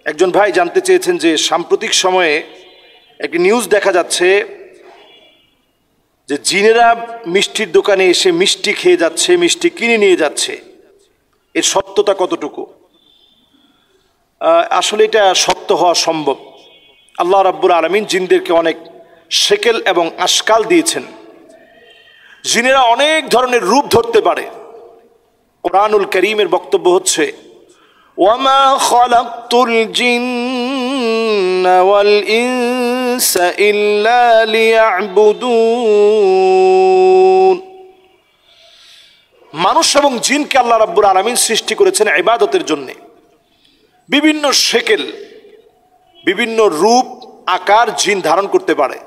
একজন ভাই জানতে চেয়েছেন যে সাম্প্রতিক সময়ে একটি নিউজ দেখা যাচ্ছে যে জিনেরা মিষ্টির দোকানে এসে মিষ্টি খেয়ে যাচ্ছে, মিষ্টি কিনে নিয়ে যাচ্ছে। এর সত্যতা কতটুকু? আসলে এটা সত্য হওয়া সম্ভব। আল্লাহ রাব্বুল আলামিন জিনদেরকে অনেক শেকেল এবং আশকাল দিয়েছেন। জিনেরা অনেক ধরনের রূপ ধরতে পারে। কোরআনুল কারীমের বক্তব্য হচ্ছে ওয়ামা খালাকতুল জিন্না ওয়াল ইনসা ইল্লা লিয়াবুদুন। মানুষ এবং জিনকে আল্লাহ রাব্বুল আলামিন সৃষ্টি করেছেন ইবাদতের জন্য। বিভিন্ন শেকেল, বিভিন্ন রূপ আকার জিন ধারণ করতে পারে।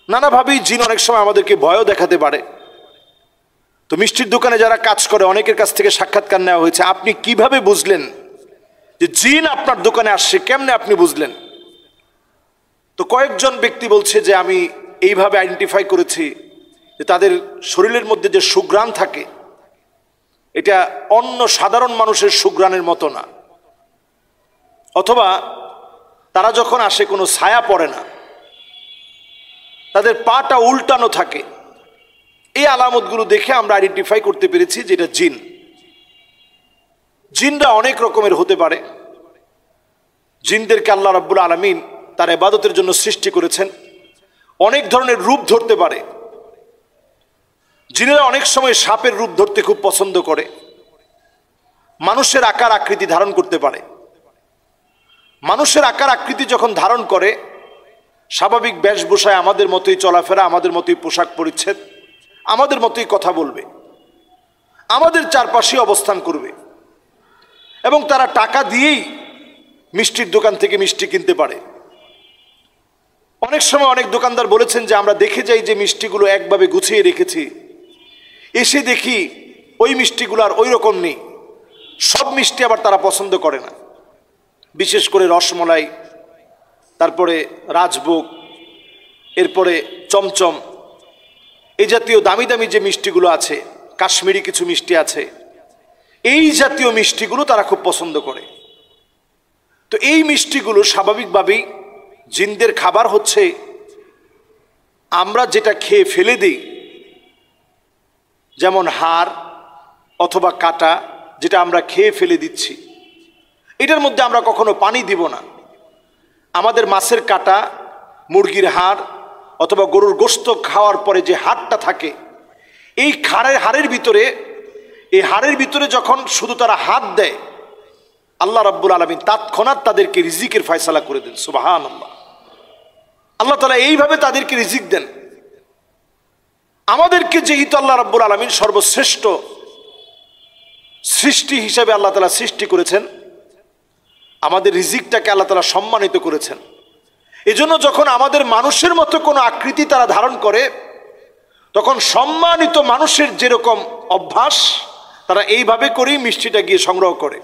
নানাভাবেই জিন অনেক সময় আমাদেরকে ভয়ও দেখাতে পারে। তো মিষ্টির দোকানে যারা কাজ করে অনেকের কাছ থেকে সাক্ষাৎকার নেওয়া হয়েছে। আপনি কিভাবে বুঝলেন যে জিন আপনার দোকানে আসছে? কেমনে আপনি বুঝলেন? তো কয়েকজন ব্যক্তি বলছে যে আমি এইভাবে আইডেন্টিফাই করেছি যে তাদের শরীরের মধ্যে যে সুঘ্রাণ থাকে এটা অন্য সাধারণ মানুষের সুঘ্রাণের মতো না, অথবা তারা যখন আসে কোনো ছায়া পড়ে না, তাদের পাটা উল্টানো থাকে। এই আলামতগুলো দেখে আমরা আইডেন্টিফাই করতে পেরেছি যে এটা জিন। জিনরা অনেক রকমের হতে পারে। জিনদেরকে আল্লাহ রাব্বুল আলামিন তার ইবাদতের জন্য সৃষ্টি করেছেন। অনেক ধরনের রূপ ধরতে পারে। জিনেরা অনেক সময় সাপের রূপ ধরতে খুব পছন্দ করে। মানুষের আকার আকৃতি ধারণ করতে পারে। মানুষের আকার আকৃতি যখন ধারণ করে, স্বাভাবিক বেশভূষায় আমাদের মতোই চলাফেরা, আমাদের মতোই পোশাক পরিচ্ছদ, আমাদের মতোই কথা বলবে, আমাদের চারপাশে অবস্থান করবে, এবং তারা টাকা দিয়েই মিষ্টির দোকান থেকে মিষ্টি কিনতে পারে। অনেক সময় অনেক দোকানদার বলেছেন যে আমরা দেখে যাই যে মিষ্টিগুলো একভাবে গুছিয়ে রেখেছি, এসে দেখি ওই মিষ্টিগুলো আর ওই রকম নেই। সব মিষ্টি আবার তারা পছন্দ করে না। বিশেষ করে রসমলাই, তারপরে রাজভোগ, এরপরে চমচম, এই জাতীয় দামি দামি যে মিষ্টিগুলো আছে, কাশ্মীরি কিছু মিষ্টি আছে, এই জাতীয় মিষ্টিগুলো তারা খুব পছন্দ করে। তো এই মিষ্টিগুলো স্বাভাবিকভাবেই জিনদের খাবার হচ্ছে। আমরা যেটা খেয়ে ফেলে দিই, যেমন হাড় অথবা কাটা, যেটা আমরা খেয়ে ফেলে দিচ্ছি, এটার মধ্যে আমরা কখনো পানি দিব না। আমাদের মাছের কাটা, মুরগির হাড় অথবা গরুর গোশত খাওয়ার পরে যে হাড়টা থাকে, এই হাড়ের ভিতরে, এই হাড়ের ভিতরে যখন শুধু তারা হাত দেয়, আল্লাহ রাব্বুল আলামিন তৎক্ষণাৎ তাদেরকে রিজিকের ফয়সালা করে দেন। সুবহানাল্লাহ। আল্লাহ তাআলা এইভাবে তাদেরকে রিজিক দেন। আমাদেরকে যেহেতু আল্লাহ রাব্বুল আলামিন সর্বশ্রেষ্ঠ সৃষ্টি হিসেবে আল্লাহ তাআলা সৃষ্টি করেছেন, আমাদের রিজিকটাকে আল্লাহ তাআলা সম্মানিত করেছেন। এজন্য যখন আমাদের মানুষের মতো কোনো আকৃতি তারা ধারণ করে, তখন সম্মানিত মানুষের যেরকম অভ্যাস, তারা এইভাবে করেই মিষ্টিটা গিয়ে সংগ্রহ করে।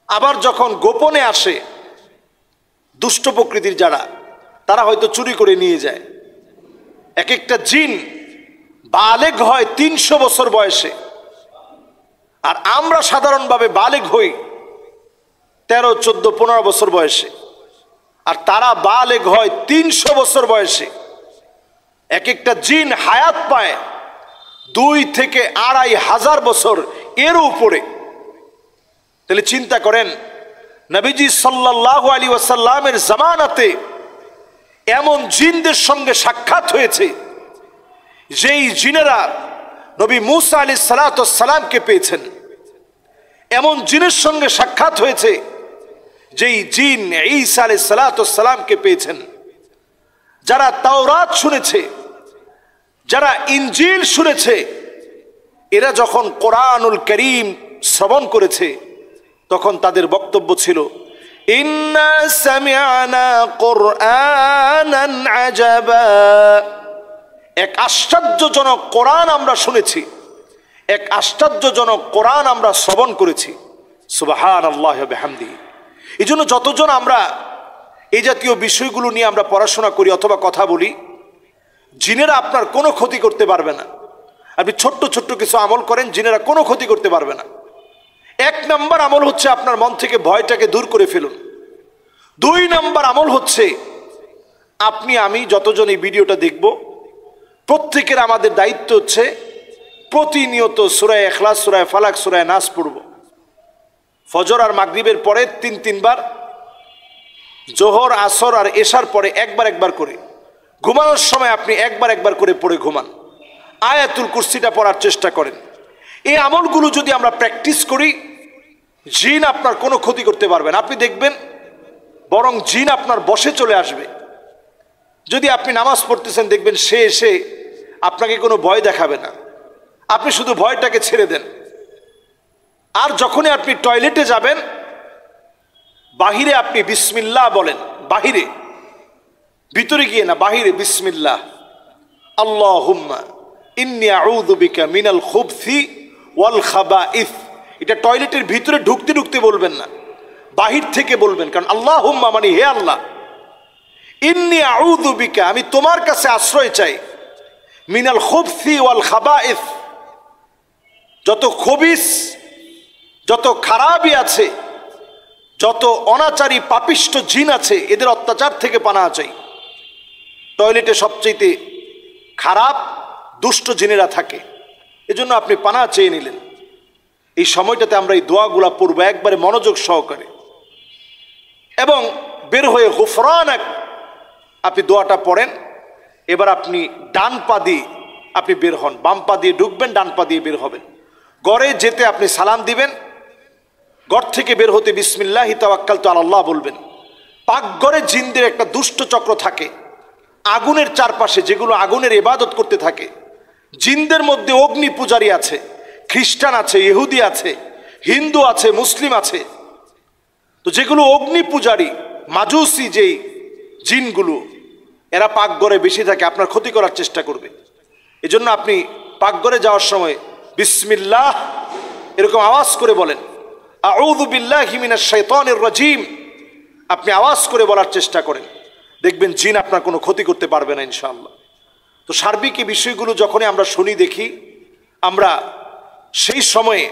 আবার যখন গোপনে আসে দুষ্ট প্রকৃতির যারা, তারা হয়তো চুরি করে নিয়ে যায়। এক একটা জিন বালেগ হয় 300 বছর বয়সে, আর আমরা সাধারণভাবে বালেগ হই 13, 14, 15 বছর বয়সে, আর তারা বালেগ হয় 300 বছর বয়সে। এক একটা জিন হায়াত পায় 2 থেকে 2,500 বছর এর উপরে। তাহলে চিন্তা করেন, নবীজি সাল্লাল্লাহু আলাইহি ওয়াসাল্লামের জামানাতে এমন জিনদের সঙ্গে সাক্ষাৎ হয়েছে যেই জিনেরা নবী মুসা আলাইহিস সালাতু ওয়াস সালামকে পেয়েছেন। এমন জিনের সঙ্গে সাক্ষাৎ হয়েছে যেই জিন ঈসা আলাইহিস সালাতু ওয়াস সালামকে পেয়েছেন। যারা তাওরাত শুনেছে, যারা ইনজিল শুনেছে, এরা যখন কোরআনুল কারীম শ্রবণ করেছে, তখন তাদের বক্তব্য ছিল ইন্না সামি'না কুরআনান আজাবা। এক আশ্চর্যজনক কোরআন আমরা শুনেছি, এক আশ্চর্যজনক কোরআন আমরা শ্রবণ করেছি। সুবহানাল্লাহি ওয়া বিহামদিহি। এজন্য যতজন আমরা এই জাতীয় বিষয়গুলো নিয়ে আমরা পড়াশোনা করি অথবা কথা বলি, জিনেরা আপনার কোনো ক্ষতি করতে পারবে না। আপনি ছোট্ট ছোট্ট কিছু আমল করেন, জিনেরা কোনো ক্ষতি করতে পারবে না। এক নাম্বার আমল হচ্ছে আপনার মন থেকে ভয়টাকে দূর করে ফেলুন। 2 নাম্বার আমল হচ্ছে আপনি আমি যতজন এই ভিডিওটা দেখব প্রত্যেকের আমাদের দায়িত্ব হচ্ছে প্রতিনিয়ত সূরা ইখলাস, সূরা ফালাক, সূরা নাস পড়ব। ফজর আর মাগরিবের পরে 3 বার, জোহর, আসর আর এশার পরে একবার করে, ঘুমানোর সময় আপনি একবার করে পড়ে ঘুমান। আয়াতুল কুরসিটা পড়ার চেষ্টা করেন। এই আমলগুলো যদি আমরা প্র্যাকটিস করি, জিন আপনার কোনো ক্ষতি করতে পারবে না। আপনি দেখবেন বরং জিন আপনার বশে চলে আসবে। যদি আপনি নামাজ পড়তেছেন দেখবেন সে এসে আপনাকে কোনো ভয় দেখাবে না, আপনি শুধু ভয়টাকে ছেড়ে দেন। আর যখনই আপনি টয়লেটে যাবেন, বাহিরে আপনি বিসমিল্লাহ বলেন, বাহিরে, ভিতরে গিয়ে না, বাহিরে বিসমিল্লাহ, আল্লাহুম্মা ইন্নী আউযু বিকা মিনাল খুবসি ওয়াল খাবাইস। এটা টয়লেটের ভিতরে ঢুকতে বলবেন না, বাহির থেকে বলবেন। কারণ আল্লাহুম্মা মানে হে আল্লাহ, ইন্নী আউযু বিকা আমি তোমার কাছে আশ্রয় চাই, মিনাল খুবসি ওয়াল খাবাইস, যত খবিস, যত খারাপই আছে, যত অনাচারী পাপিষ্ট জিন আছে, এদের অত্যাচার থেকে পানাহ চাই। টয়লেটে সবচেয়ে খারাপ দুষ্ট জিনেরা থাকে, এজন্য আপনি পানাহ চেয়ে নিলেন। এই সময়টাতে আমরা এই দোয়াগুলা পড়বো একবারে মনোযোগ সহকারে, এবং বের হয়ে গুফরানাক আপনি দোয়াটা পড়েন। এবার আপনি ডান পা দিয়ে আপনি বের হন, বাম পা দিয়ে ঢুকবেন, ডান পা দিয়ে বের হবেন। ঘরে যেতে আপনি সালাম দিবেন, ঘর থেকে বের হতে বিসমিল্লাহি তাওয়াক্কালতু আলাল্লাহ বলবেন। পাকঘরে জিনদের একটা দুষ্ট চক্র থাকে, আগুনের চারপাশে, যেগুলো আগুনের ইবাদত করতে থাকে। জিনদের মধ্যে অগ্নি পূজারী আছে, খ্রিস্টান আছে, ইহুদি আছে, হিন্দু আছে, মুসলিম আছে। তো যেগুলো অগ্নি পূজারী মাজুসি যেই জিনগুলো, এরা পাকঘরে বেশি থাকে, আপনার ক্ষতি করার চেষ্টা করবে। এজন্য আপনি পাকঘরে যাওয়ার সময় বিসমিল্লাহ এরকম আওয়াজ করে বলেন, আউযু বিল্লাহি মিনাশ শাইতানির রাজিম, আপনি আওয়াজ করে বলার চেষ্টা করেন, দেখবেন জিন আপনার কোনো ক্ষতি করতে পারবে না ইনশাআল্লাহ। তো সার্বিক এই বিষয়গুলো যখনই আমরা শুনি দেখি, আমরা সেই সময়ে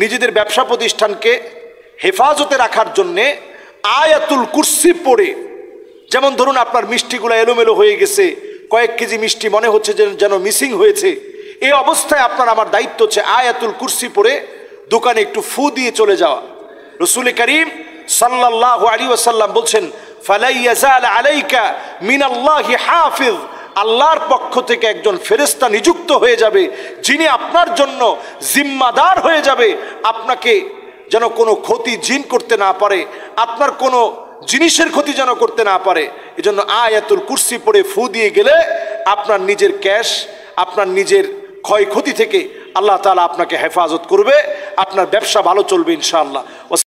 নিজেদের ব্যবসা প্রতিষ্ঠানকে হেফাজতে রাখার জন্যে আয়াতুল কুরসি পড়ে, যেমন ধরুন আপনার মিষ্টিগুলো এলোমেলো হয়ে গেছে, কয়েক কেজি মিষ্টি মনে হচ্ছে যেন মিসিং হয়েছে, এই অবস্থায় আপনার আমার দায়িত্ব হচ্ছে আয়াতুল কুরসি পড়ে দোকানে একটু ফু দিয়ে চলে যাওয়া। রাসূল করিম সাল্লাল্লাহু আলাইহি ওয়াসাল্লাম বলছেন, ফালা ইয়াজাল আলাইকা মিনাল্লাহি হাফিজ, আল্লাহর পক্ষ থেকে একজন ফেরেশতা নিযুক্ত হয়ে যাবে, যিনি আপনার জন্য জিম্মাদার হয়ে যাবে, আপনাকে যেন কোনো ক্ষতি জিন করতে না পারে, আপনার কোনো জিনিসের ক্ষতি যেন করতে না পারে। এজন্য আয়াতুল কুরসি পড়ে ফু দিয়ে গেলে আপনার নিজের ক্যাশ, আপনার নিজের ক্ষয়ক্ষতি থেকে আল্লাহ তাআলা আপনাকে হেফাজত করবে, আপনার ব্যবসা ভালো চলবে ইনশাআল্লাহ।